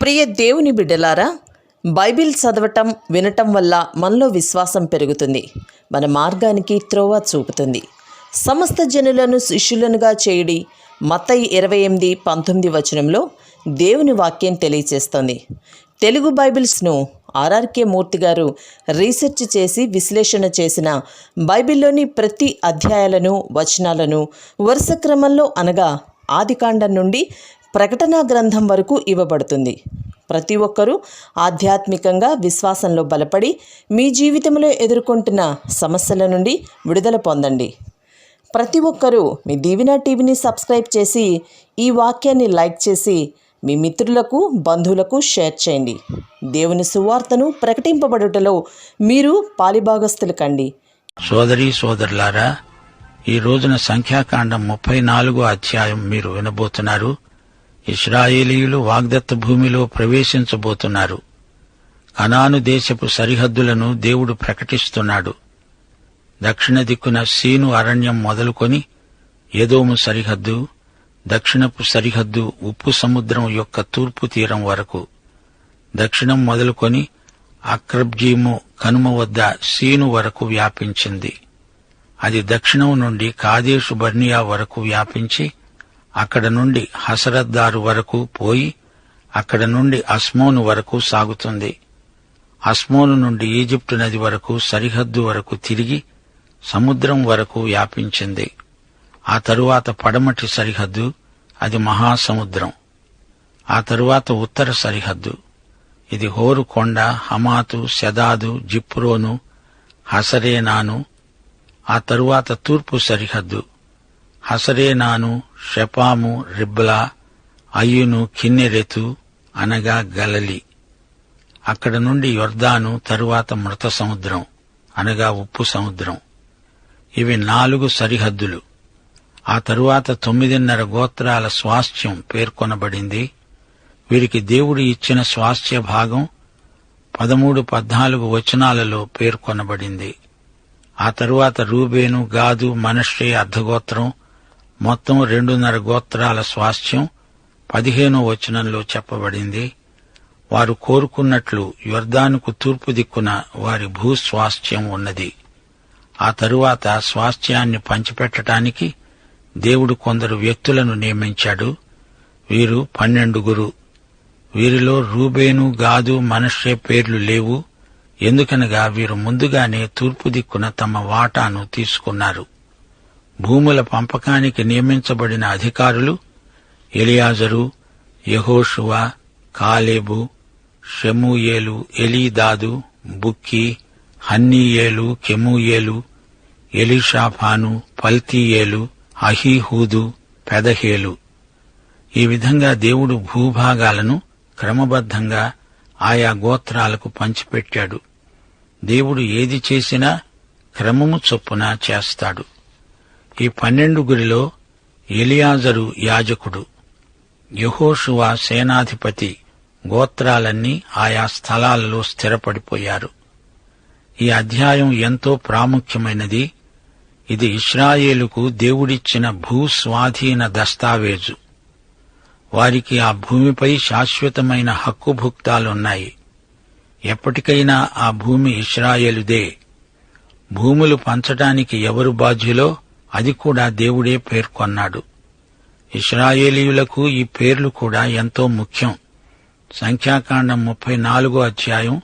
ప్రియ దేవుని బిడ్డలారా, బైబిల్ చదవటం వినటం వల్ల మనలో విశ్వాసం పెరుగుతుంది. మన మార్గానికి త్రోవ చూపుతుంది. సమస్త జనులను శిష్యులనుగా చేయుడి మత్తయి 28:19 వచనంలో దేవుని వాక్యం తెలియచేస్తోంది. తెలుగు బైబిల్స్ను ఆర్ఆర్కే మూర్తి గారు రీసెర్చ్ చేసి విశ్లేషణ చేసిన బైబిల్లోని ప్రతి అధ్యాయాలను వచనాలను వరుస క్రమంలో అనగా ఆదికాండం నుండి ప్రకటనా గ్రంథం వరకు ఇవ్వబడుతుంది. ప్రతి ఒక్కరూ ఆధ్యాత్మికంగా విశ్వాసంలో బలపడి మీ జీవితంలో ఎదుర్కొంటున్న సమస్యల నుండి విడుదల పొందండి. ప్రతి ఒక్కరూ మీ దీవెన టీవీని సబ్స్క్రైబ్ చేసి ఈ వాక్యాన్ని లైక్ చేసి మీ మిత్రులకు బంధువులకు షేర్ చేయండి. దేవుని సువార్తను ప్రకటింపబడుటలో మీరు పాలిభాగస్తులు కండి. సోదరీ సోదరులారా, ఈ రోజున సంఖ్యాకాండం 34 అధ్యాయం మీరు వినబోతున్నారు. ఇశ్రాయేలీయులు వాగ్దత్త భూమిలో ప్రవేశించబోతున్నారు. కనాను దేశపు సరిహద్దులను దేవుడు ప్రకటిస్తున్నాడు. దక్షిణ దిక్కున సీను అరణ్యం మొదలుకొని ఎదోము సరిహద్దు, దక్షిణపు సరిహద్దు ఉప్పు సముద్రం యొక్క తూర్పు తీరం వరకు, దక్షిణం మొదలుకొని అక్రబ్జీము కనుమ వద్ద సీను వరకు వ్యాపించింది. అది దక్షిణం నుండి కాదేషు బర్నియా వరకు వ్యాపించి అక్కడ నుండి హసరద్దారు వరకు పోయి అక్కడ నుండి అస్మోను వరకు సాగుతుంది. అస్మోను నుండి ఈజిప్టు నది వరకు సరిహద్దు వరకు తిరిగి సముద్రం వరకు వ్యాపించింది. ఆ తరువాత పడమటి సరిహద్దు, అది మహాసముద్రం. ఆ తరువాత ఉత్తర సరిహద్దు, ఇది హోరు కొండ, హమాతు, సెదాదు, జిప్రోను, హసరేనాను. ఆ తరువాత తూర్పు సరిహద్దు, హసరేనాను, షెపాము, రిబ్లా, అయ్యును, కిన్నెరెతు అనగా గలలి. అక్కడ నుండి యొర్దాను, తరువాత మృత సముద్రం అనగా ఉప్పు సముద్రం. ఇవి 4 సరిహద్దులు. ఆ తరువాత 9.5 గోత్రాల స్వాస్థ్యం పేర్కొనబడింది. వీరికి దేవుడు ఇచ్చిన స్వాస్థ్య భాగం 13-14 వచనాలలో పేర్కొనబడింది. ఆ తరువాత రూబేను, గాదు, మనష్షే అర్ధగోత్రం, మొత్తం 2.5 గోత్రాల స్వాస్థ్యం 15వ వచనంలో చెప్పబడింది. వారు కోరుకున్నట్లు యొర్దానుకు తూర్పు దిక్కున వారి భూస్వాస్థ్యం ఉన్నది. ఆ తరువాత స్వాస్థ్యాన్ని పంచిపెట్టడానికి దేవుడు కొందరు వ్యక్తులను నియమించాడు. వీరు 12. వీరిలో రూబేను, గాదు, మనష్షే పేర్లు లేవు. ఎందుకనగా వీరు ముందుగానే తూర్పు దిక్కున తమ వాటాను తీసుకున్నారు. భూముల పంపకానికి నియమించబడిన అధికారులు ఎలియాజరు, యెహోషువ, కాలేబు, షెమూయేలు, ఎలీదాదు, బుక్కి, హన్నీయేలు, కెమూయేలు, ఎలీషాఫాను, పల్తీయేలు, అహీహూదు, పెదహేలు. ఈ విధంగా దేవుడు భూభాగాలను క్రమబద్ధంగా ఆయా గోత్రాలకు పంచిపెట్టాడు. దేవుడు ఏది చేసినా క్రమము చొప్పున చేస్తాడు. ఈ 12 ఎలియాజరు యాజకుడు, యెహోషువ సేనాధిపతి. గోత్రాలన్నీ ఆయా స్థలాలలో స్థిరపడిపోయారు. ఈ అధ్యాయం ఎంతో ప్రాముఖ్యమైనది. ఇది ఇశ్రాయేలుకు దేవుడిచ్చిన భూస్వాధీన దస్తావేజు. వారికి ఆ భూమిపై శాశ్వతమైన హక్కుభుక్తాలున్నాయి. ఎప్పటికైనా ఆ భూమి ఇశ్రాయేలుదే. భూములు పంచటానికి ఎవరు బాధ్యులో అది కూడా దేవుడే పేర్కొన్నాడు. ఇశ్రాయేలీయులకు ఈ పేర్లు కూడా ఎంతో ముఖ్యం. సంఖ్యాకాండం 34 అధ్యాయం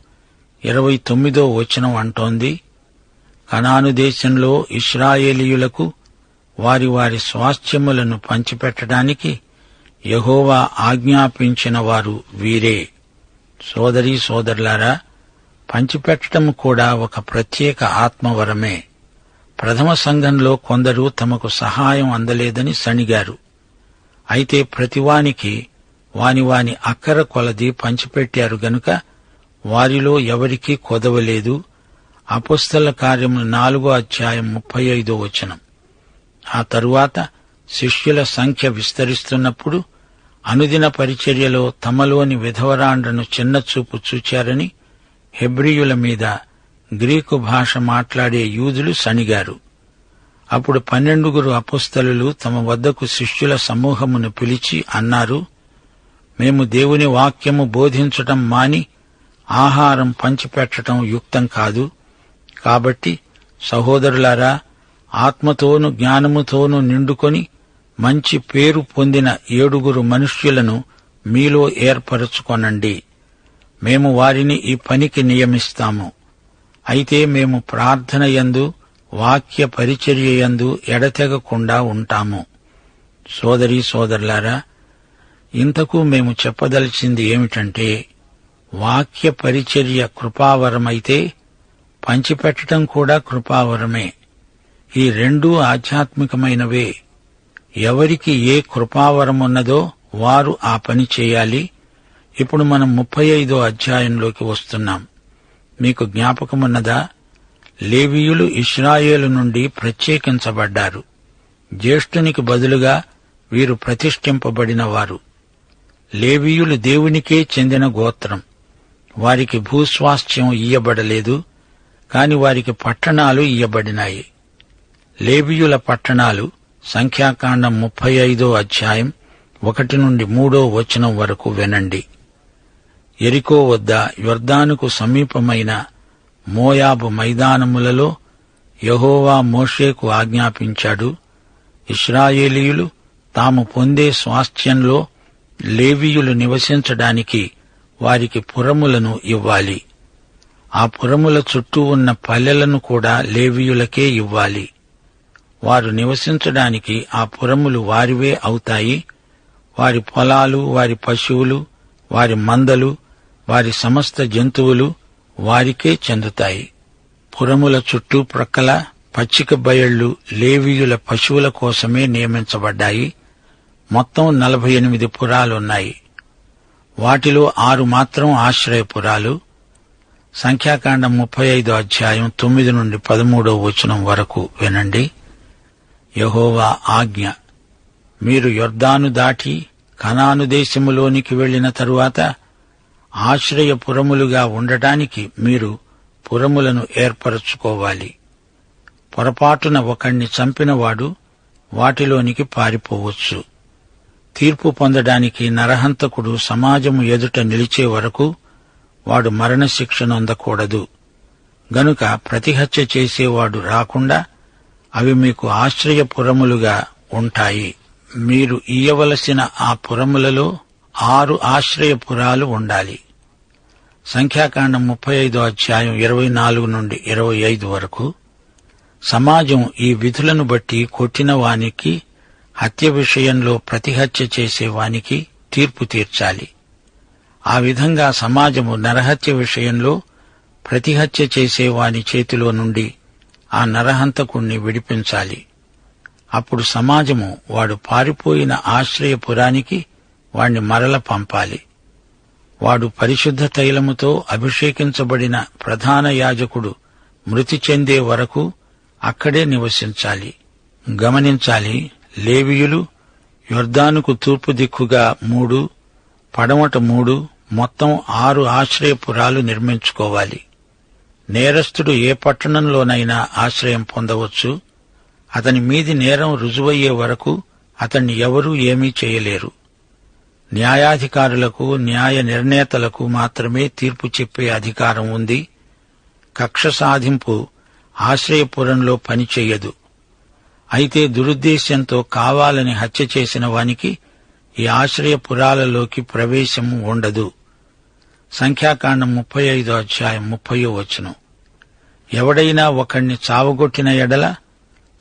29వ వచనం అంటోంది, కనాను దేశంలో ఇశ్రాయేలీయులకు వారి వారి స్వాస్థ్యములను పంచిపెట్టడానికి యెహోవా ఆజ్ఞాపించిన వారు వీరే. సోదరీ సోదరులారా, పంచిపెట్టడం కూడా ఒక ప్రత్యేక ఆత్మవరమే. ప్రథమ సంఘంలో కొందరు తమకు సహాయం అందలేదని సణిగారు. అయితే ప్రతివానికి వాని అక్కర కొలది పంచిపెట్టారు గనుక వారిలో ఎవరికీ కొదవలేదు. అపొస్తల కార్యములు 4వ అధ్యాయం 35వ వచనం. ఆ తరువాత శిష్యుల సంఖ్య విస్తరిస్తున్నప్పుడు అనుదిన పరిచర్యలో తమలోని విధవరాండ్రను చిన్నచూపు చూచారని హెబ్రీయుల మీద గ్రీకు భాష మాట్లాడే యూదులు సణిగారు. అప్పుడు 12 అపొస్తలులు తమ వద్దకు శిష్యుల సమూహమును పిలిచి అన్నారు, మేము దేవుని వాక్యము బోధించటం మాని ఆహారం పంచిపెట్టడం యుక్తం కాదు. కాబట్టి సహోదరులారా, ఆత్మతోను జ్ఞానముతోను నిండుకొని మంచి పేరు పొందిన 7 మనుష్యులను మీలో ఏర్పరచుకొనండి. మేము వారిని ఈ పనికి నియమిస్తాము. అయితే మేము ప్రార్థనయందు వాక్య పరిచర్యయందు ఎడతెగకుండా ఉంటాము. సోదరీ సోదరులారా, ఇంతకు మేము చెప్పదలిచింది ఏమిటంటే, వాక్య పరిచర్య కృపావరమైతే పంచిపెట్టడం కూడా కృపావరమే. ఈ రెండూ ఆధ్యాత్మికమైనవే. ఎవరికి ఏ కృపావరమున్నదో వారు ఆ పని చేయాలి. ఇప్పుడు మనం 35వ అధ్యాయంలోకి వస్తున్నాం. మీకు జ్ఞాపకమున్నదా? లేవీయులు ఇశ్రాయేలు నుండి ప్రత్యేకించబడ్డారు. జ్యేష్ఠునికి బదులుగా వీరు ప్రతిష్ఠింపబడినవారు. లేవీయులు దేవునికే చెందిన గోత్రం. వారికి భూస్వాస్థ్యం ఇయ్యబడలేదు, కాని వారికి పట్టణాలు ఇయ్యబడినాయి. లేవీయుల పట్టణాలు సంఖ్యాకాండం 35వ అధ్యాయం 1 నుండి 3వ వచనం వరకు వినండి. యెరికో వద్ద యొర్దానుకు సమీపమైన మోయాబు మైదానములలో యెహోవా మోషేకు ఆజ్ఞాపించాడు, ఇశ్రాయేలీయులు తాము పొందే స్వాస్థ్యంలో లేవీయులు నివసించడానికి వారికి పురములను ఇవ్వాలి. ఆ పురముల చుట్టూ ఉన్న పల్లెలను కూడా లేవీయులకే ఇవ్వాలి. వారు నివసించడానికి ఆ పురములు వారివే అవుతాయి. వారి పొలాలు, వారి పశువులు, వారి మందలు, వారి సమస్త జంతువులు వారికే చెందుతాయి. పురముల చుట్టూ ప్రక్కల పచ్చిక బయళ్లు లేవీయుల పశువుల కోసమే నియమించబడ్డాయి. మొత్తం 48 పురాలున్నాయి. వాటిలో 6 మాత్రం ఆశ్రయపురాలు. సంఖ్యాకాండం 35వ అధ్యాయం 9 నుండి 13వ వచనం వరకు వినండి. యెహోవా ఆజ్ఞ: మీరు యొర్దాను దాటి కనాను దేశములోనికి వెళ్లిన తరువాత ఆశ్రయపురములుగా ఉండటానికి మీరు పురములను ఏర్పరచుకోవాలి. పొరపాటున ఒకణ్ణి చంపినవాడు వాటిలోనికి పారిపోవచ్చు. తీర్పు పొందడానికి నరహంతకుడు సమాజము ఎదుట నిలిచే వరకు వాడు మరణశిక్ష నొందకూడదు. గనుక ప్రతిహత్య చేసేవాడు రాకుండా అవి మీకు ఆశ్రయపురములుగా ఉంటాయి. మీరు ఇయ్యవలసిన ఆ పురములలో 6 ఆశ్రయపురాలు ఉండాలి. సంఖ్యాకాండం 35వ అధ్యాయం 24 నుండి 25 వరకు. సమాజం ఈ విధులను బట్టి కొట్టిన వానికి, హత్య విషయంలో ప్రతిహత్య చేసేవానికి తీర్పు తీర్చాలి. ఆ విధంగా సమాజము నరహత్య విషయంలో ప్రతిహత్య చేసేవాని చేతిలో నుండి ఆ నరహంతకుణ్ణి విడిపించాలి. అప్పుడు సమాజము వాడు పారిపోయిన ఆశ్రయపురానికి వాణ్ణి మరల పంపాలి. వాడు పరిశుద్ధ తైలముతో అభిషేకించబడిన ప్రధాన యాజకుడు మృతి చెందే వరకు అక్కడే నివసించాలి. గమనించాలి, లేవీయులు యొర్దానుకు తూర్పు దిక్కుగా 3, పడమట 3, మొత్తం 6 ఆశ్రయపురాలు నిర్మించుకోవాలి. నేరస్తుడు ఏ పట్టణంలోనైనా ఆశ్రయం పొందవచ్చు. అతని మీది నేరం రుజువయ్యే వరకు అతన్ని ఎవరూ ఏమీ చేయలేరు. న్యాయాధికారులకు, న్యాయ నిర్ణేతలకు మాత్రమే తీర్పు చెప్పే అధికారం ఉంది. కక్ష సాధింపు ఆశ్రయపురంలో పనిచెయ్యదు. అయితే దురుద్దేశ్యంతో కావాలని హత్య చేసిన వానికి ఈ ఆశ్రయపురాలలోకి ప్రవేశం ఉండదు. సంఖ్యాకాండం 35వ అధ్యాయం 30వ వచనం. ఎవడైనా ఒకణ్ణి చావగొట్టిన ఎడల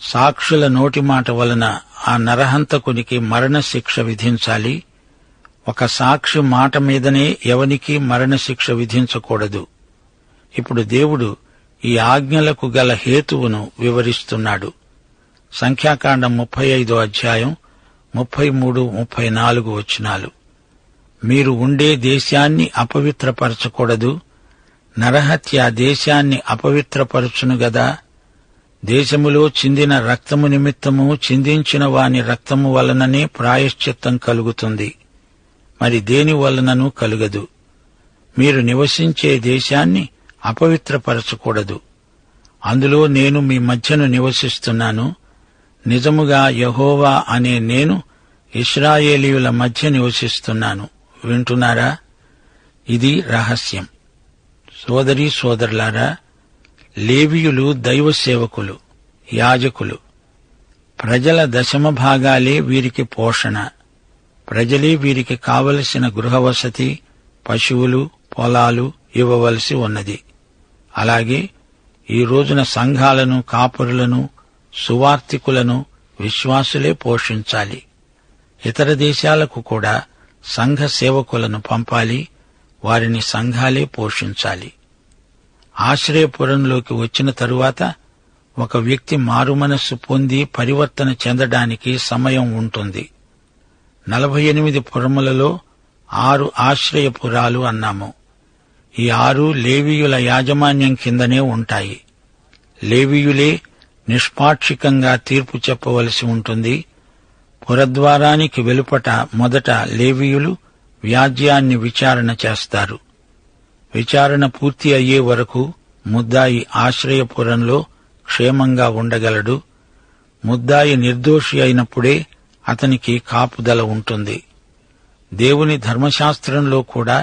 సాక్షుల నోటి మాట వలన ఆ నరహంతకునికి మరణశిక్ష విధించాలి. ఒక సాక్షి మాట మీదనే ఎవనికీ మరణశిక్ష విధించకూడదు. ఇప్పుడు దేవుడు ఈ ఆజ్ఞలకు గల హేతువును వివరిస్తున్నాడు. సంఖ్యాకాండం 35వ అధ్యాయం 33, 34 వచనాలు. మీరు ఉండే దేశాన్ని అపవిత్రపరచకూడదు. నరహత్య దేశాన్ని అపవిత్రపరచును గదా. దేశములో చిందిన రక్తము నిమిత్తము చిందించిన వాని రక్తము వలననే ప్రాయశ్చిత్తం కలుగుతుంది, మరి దేని వలనను కలుగదు. మీరు నివసించే దేశాన్ని అపవిత్రపరచకూడదు. అందులో నేను మీ మధ్యను నివసిస్తున్నాను. నిజముగా యెహోవా అనే నేను ఇశ్రాయేలీయుల మధ్య నివసిస్తున్నాను. వింటున్నారా? ఇది రహస్యం. సోదరీ సోదరులారా, లేవీయులు దైవ సేవకులు, యాజకులు. ప్రజల దశమ భాగాలే వీరికి పోషణ. ప్రజలే వీరికి కావలసిన గృహవసతి, పశువులు, పొలాలు ఇవ్వవలసి ఉన్నది. అలాగే ఈ రోజున సంఘాలను, కాపురులను, సువార్తికులను విశ్వాసులే పోషించాలి. ఇతర దేశాలకు కూడా సంఘ సేవకులను పంపాలి. వారిని సంఘాలే పోషించాలి. ఆశ్రయపురంలోకి వచ్చిన తరువాత ఒక వ్యక్తి మారుమనస్సు పొంది పరివర్తన చెందడానికి సమయం ఉంటుంది. 48 పురములలో 6 ఆశ్రయపురాలు అన్నాము. ఈ 6 లేవీయుల యాజమాన్యం కిందనే ఉంటాయి. లేవీయులే నిష్పాక్షికంగా తీర్పు చెప్పవలసి ఉంటుంది. పురద్వారానికి వెలుపట మొదట లేవీయులు వ్యాజ్యాన్ని విచారణ చేస్తారు. విచారణ పూర్తి అయ్యే వరకు ముద్దాయి ఆశ్రయపురంలో క్షేమంగా ఉండగలడు. ముద్దాయి నిర్దోషి అయినప్పుడే అతనికి కాపుదల ఉంటుంది. దేవుని ధర్మశాస్త్రంలో కూడా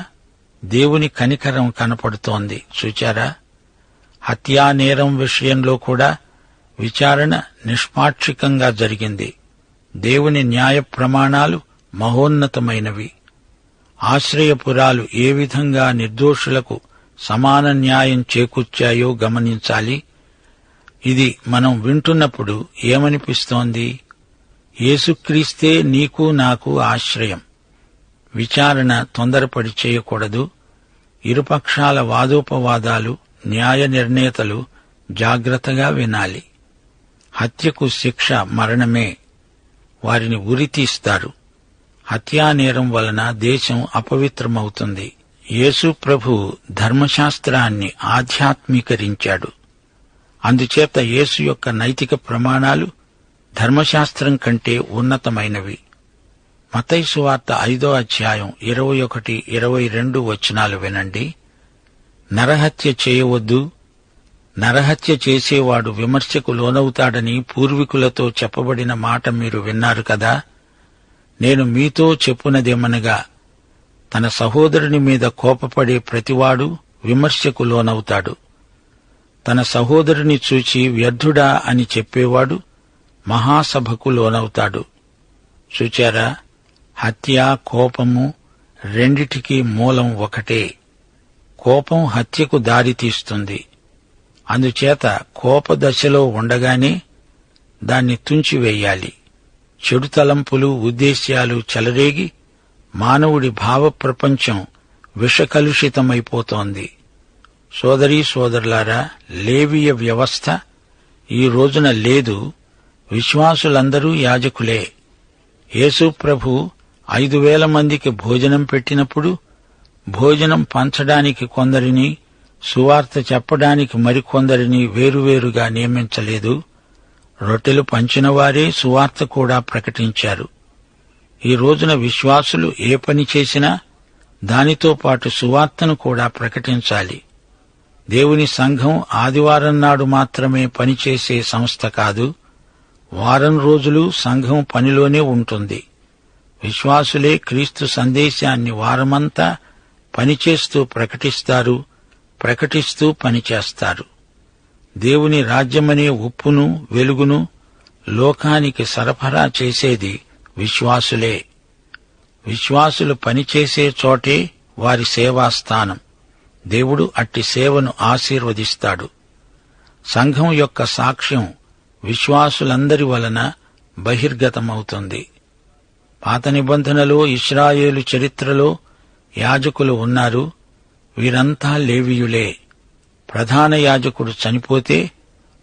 దేవుని కనికరం కనపడుతోంది. చూచారా? హత్యానేరం విషయంలో కూడా విచారణ నిష్పాక్షికంగా జరిగింది. దేవుని న్యాయ ప్రమాణాలు మహోన్నతమైనవి. ఆశ్రయపురాలు ఏ విధంగా నిర్దోషులకు సమాన న్యాయం చేకూర్చాయో గమనించాలి. ఇది మనం వింటున్నప్పుడు ఏమనిపిస్తోంది? యేసుక్రీస్తే నీకు నాకు ఆశ్రయం. విచారణ తొందరపడి చేయకూడదు. ఇరుపక్షాల వాదోపవాదాలు న్యాయ నిర్ణేతలు జాగ్రత్తగా వినాలి. హత్యకు శిక్ష మరణమే. వారిని ఉరితీస్తారు. హత్యానేరం వలన దేశం అపవిత్రమవుతుంది. యేసు ప్రభు ధర్మశాస్త్రాన్ని ఆధ్యాత్మీకరించాడు. అందుచేత యేసు యొక్క నైతిక ప్రమాణాలు ధర్మశాస్త్రం కంటే ఉన్నతమైనవి. మత్తయి సువార్త 5వ అధ్యాయం 21, 22 వచనాలు వినండి. నరహత్య చేయవద్దు. నరహత్య చేసేవాడు విమర్శకు లోనవుతాడని పూర్వీకులతో చెప్పబడిన మాట మీరు విన్నారు కదా. నేను మీతో చెప్పునదేమనగా, తన సహోదరుని మీద కోపపడే ప్రతివాడు విమర్శకు లోనవుతాడు. తన సహోదరుని చూచి వ్యర్థుడా అని చెప్పేవాడు మహాసభకు లోనవుతాడు. చూచారా? హత్య, కోపము రెండిటికీ మూలం ఒకటే. కోపం హత్యకు దారితీస్తుంది. అందుచేత కోపదశలో ఉండగానే దాన్ని తుంచివేయాలి. చెడు తలంపులు, ఉద్దేశ్యాలు చెలరేగి మానవుడి భావప్రపంచం విషకలుషితమైపోతోంది. సోదరీ సోదరులారా, లేవీయ వ్యవస్థ ఈ రోజున లేదు. విశ్వాసులందరూ యాజకులే. యేసు ప్రభు 5,000 మందికి భోజనం పెట్టినప్పుడు భోజనం పంచడానికి కొందరిని, సువార్త చెప్పడానికి మరికొందరిని వేరువేరుగా నియమించలేదు. రొట్టెలు పంచినవారే సువార్త కూడా ప్రకటించారు. ఈ రోజున విశ్వాసులు ఏ పని చేసినా దానితో పాటు సువార్తను కూడా ప్రకటించాలి. దేవుని సంఘం ఆదివారం నాడు మాత్రమే పనిచేసే సంస్థ కాదు. వారం రోజులు సంఘం పనిలోనే ఉంటుంది. విశ్వాసులే క్రీస్తు సందేశాన్ని వారమంతా పనిచేస్తూ ప్రకటిస్తారు, ప్రకటిస్తూ పనిచేస్తారు. దేవుని రాజ్యమనే ఉప్పును, వెలుగును లోకానికి సరఫరా చేసేది విశ్వాసులే. విశ్వాసులు పనిచేసే చోటే వారి సేవాస్థానం. దేవుడు అట్టి సేవను ఆశీర్వదిస్తాడు. సంఘం యొక్క సాక్ష్యం విశ్వాసులందరి వలన బహిర్గతమవుతుంది. పాత నిబంధనలో, ఇశ్రాయేలు చరిత్రలో యాజకులు ఉన్నారు. వీరంతా లేవీయులే. ప్రధాన యాజకుడు చనిపోతే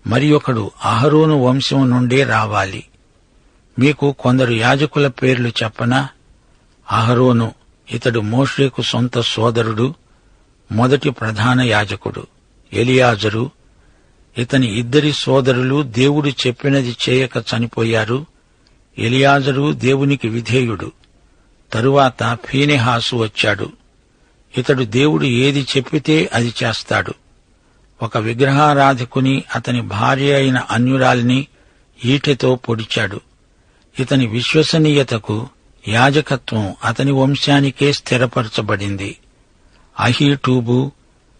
మరి ఒకడు అహరోను వంశం నుండే రావాలి. మీకు కొందరు యాజకుల పేర్లు చెప్పనా? అహరోను, ఇతడు మోషేకు సొంత సోదరుడు, మొదటి ప్రధాన యాజకుడు. ఎలియాజరు, ఇతని ఇద్దరి సోదరులు దేవుడు చెప్పినది చేయక చనిపోయారు. ఎలియాజరు దేవునికి విధేయుడు. తరువాత ఫీనెహాసు వచ్చాడు. ఇతడు దేవుడు ఏది చెప్పితే అది చేస్తాడు. ఒక విగ్రహారాధకుని, అతని భార్య అయిన అన్యురాలిని ఈటెతో పొడిచాడు. ఇతని విశ్వసనీయతకు యాజకత్వం అతని వంశానికే స్థిరపరచబడింది. అహీటూబు,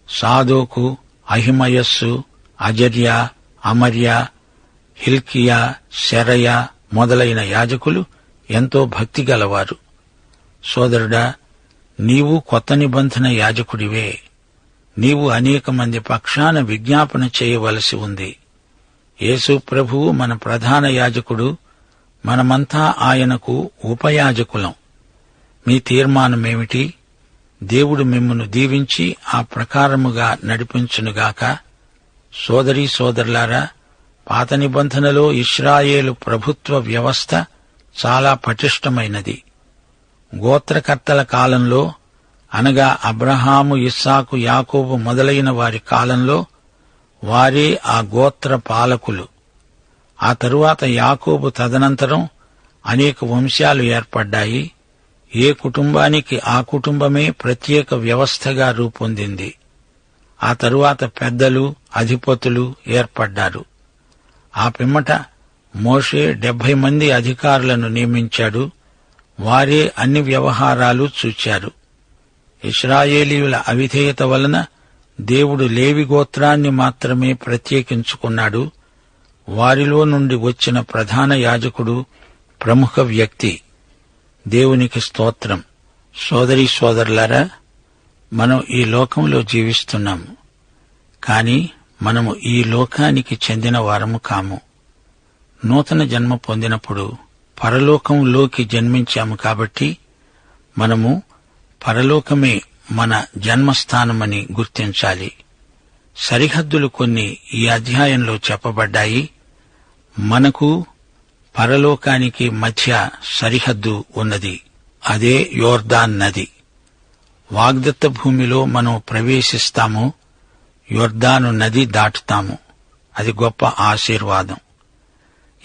సాదోకు, అహిమయస్సు, అజర్యా, అమర్యా, హిల్కియా, శెరయా మొదలైన యాజకులు ఎంతో భక్తి గలవారు. సోదరుడా, నీవు కొత్త నిబంధన యాజకుడివే. నీవు అనేక మంది పక్షాన విజ్ఞాపన చేయవలసి ఉంది. యేసు ప్రభువు మన ప్రధాన యాజకుడు. మనమంతా ఆయనకు ఉపయాజకులం. మీ తీర్మానమేమిటి? దేవుడు మిమ్మును దీవించి ఆ ప్రకారముగా నడిపించునుగాక. సోదరీ సోదరులారా, పాత నిబంధనలో ఇశ్రాయేలు ప్రభుత్వ వ్యవస్థ చాలా పటిష్టమైనది. గోత్రకర్తల కాలంలో, అనగా అబ్రహాము, ఇస్సాకు, యాకోబు మొదలైన వారి కాలంలో వారే ఆ గోత్ర పాలకులు. ఆ తరువాత యాకోబు తదనంతరం అనేక వంశాలు ఏర్పడ్డాయి. ఏ కుటుంబానికి ఆ కుటుంబమే ప్రత్యేక వ్యవస్థగా రూపొందింది. ఆ తరువాత పెద్దలు, అధిపతులు ఏర్పడ్డారు. ఆ పిమ్మట మోషే 70 మంది అధికారులను నియమించాడు. వారే అన్ని వ్యవహారాలు చూచారు. ఇశ్రాయేలీయుల అవిధేయత వలన దేవుడు లేవి గోత్రాన్ని మాత్రమే ప్రత్యేకించుకున్నాడు. వారిలో నుండి వచ్చిన ప్రధాన యాజకుడు ప్రముఖ వ్యక్తి. దేవునికి స్తోత్రం. సోదరీ సోదరులారా, మనం ఈ లోకంలో జీవిస్తున్నాము. కాని మనము ఈ లోకానికి చెందిన వారము కాము. నూతన జన్మ పొందినప్పుడు పరలోకంలోకి జన్మించాము కాబట్టి మనము పరలోకమే మన జన్మస్థానమని గుర్తించాలి. సరిహద్దులు కొన్ని ఈ అధ్యాయంలో చెప్పబడ్డాయి. మనకు పరలోకానికి మధ్య సరిహద్దు ఉన్నది. అదే యోర్దాన్ నది. వాగ్దత్త భూమిలో మనం ప్రవేశిస్తాము. యోర్దాను నది దాటుతాము. అది గొప్ప ఆశీర్వాదం.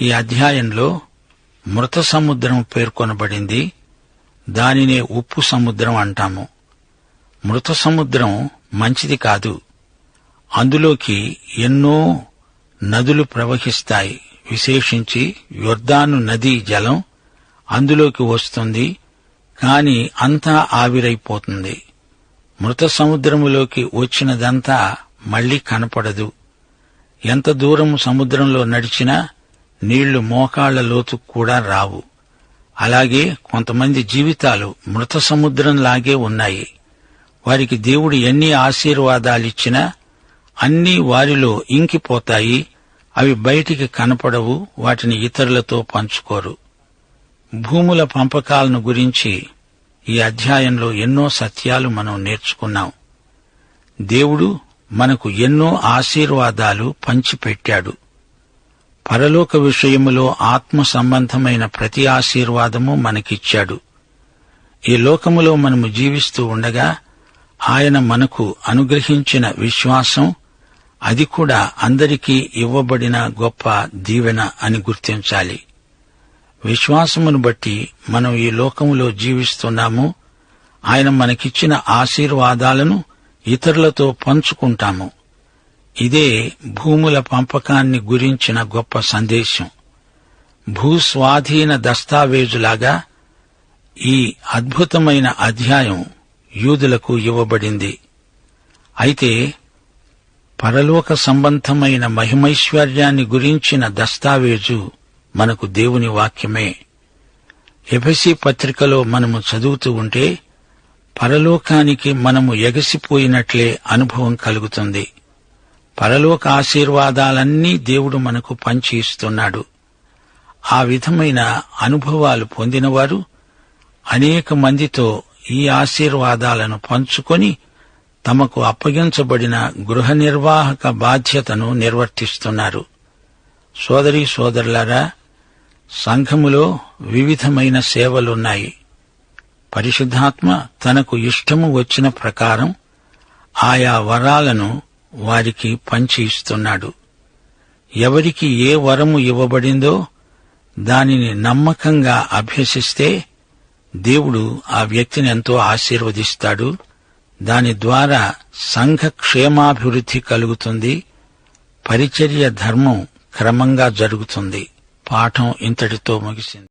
ఈ అధ్యాయంలో మృత సముద్రం పేర్కొనబడింది. దానినే ఉప్పు సముద్రం అంటాము. మృత సముద్రం మంచిది కాదు. అందులోకి ఎన్నో నదులు ప్రవహిస్తాయి. విశేషించి యొర్దాను నదీ జలం అందులోకి వస్తుంది. కాని అంతా ఆవిరైపోతుంది. మృత సముద్రములోకి వచ్చినదంతా మళ్లీ కనపడదు. ఎంత దూరం సముద్రంలో నడిచినా నీళ్లు మోకాళ్ల లోతు కూడా రావు. అలాగే కొంతమంది జీవితాలు మృత సముద్రంలాగే ఉన్నాయి. వారికి దేవుడు ఎన్ని ఆశీర్వాదాలిచ్చినా అన్నీ వారిలో ఇంకిపోతాయి. అవి బయటికి కనపడవు. వాటిని ఇతరులతో పంచుకోరు. భూముల పంపకాలను గురించి ఈ అధ్యాయంలో ఎన్నో సత్యాలు మనం నేర్చుకున్నాం. దేవుడు మనకు ఎన్నో ఆశీర్వాదాలు పంచిపెట్టాడు. పరలోక విషయములో ఆత్మ సంబంధమైన ప్రతి ఆశీర్వాదము మనకిచ్చాడు. ఈ లోకములో మనము జీవిస్తూ ఉండగా ఆయన మనకు అనుగ్రహించిన విశ్వాసం, అది కూడా అందరికీ ఇవ్వబడిన గొప్ప దీవెన అని గుర్తించాలి. విశ్వాసమును బట్టి మనం ఈ లోకములో జీవిస్తున్నాము. ఆయన మనకిచ్చిన ఆశీర్వాదాలను ఇతరులతో పంచుకుంటాము. ఇదే భూముల పంపకాన్ని గురించిన గొప్ప సందేశం. భూస్వాధీన దస్తావేజులాగా ఈ అద్భుతమైన అధ్యాయం యూదులకు ఇవ్వబడింది. అయితే పరలోక సంబంధమైన మహిమైశ్వర్యాన్ని గురించిన దస్తావేజు మనకు దేవుని వాక్యమే. ఎఫెసీ పత్రికలో మనము చదువుతూ ఉంటే పరలోకానికి మనము ఎగసిపోయినట్లే అనుభవం కలుగుతుంది. పరలోక ఆశీర్వాదాలన్నీ దేవుడు మనకు పంచి ఇస్తున్నాడు. ఆ విధమైన అనుభవాలు పొందినవారు అనేక మందితో ఈ ఆశీర్వాదాలను పంచుకొని తమకు అప్పగించబడిన గృహ నిర్వాహక బాధ్యతను నిర్వర్తిస్తున్నారు. సోదరీ సోదరులారా, సంఘములో వివిధమైన సేవలున్నాయి. పరిశుద్ధాత్మ తనకు ఇష్టము వచ్చిన ప్రకారం ఆయా వరాలను వారికి పంచి ఇస్తున్నాడు. ఎవరికి ఏ వరము ఇవ్వబడిందో దానిని నమ్మకంగా అభ్యసిస్తే దేవుడు ఆ వ్యక్తిని ఎంతో ఆశీర్వదిస్తాడు. దాని ద్వారా సంఘ క్షేమాభివృద్ధి కలుగుతుంది. పరిచర్య ధర్మం క్రమంగా జరుగుతుంది. పాఠం ఇంతటితో ముగిసింది.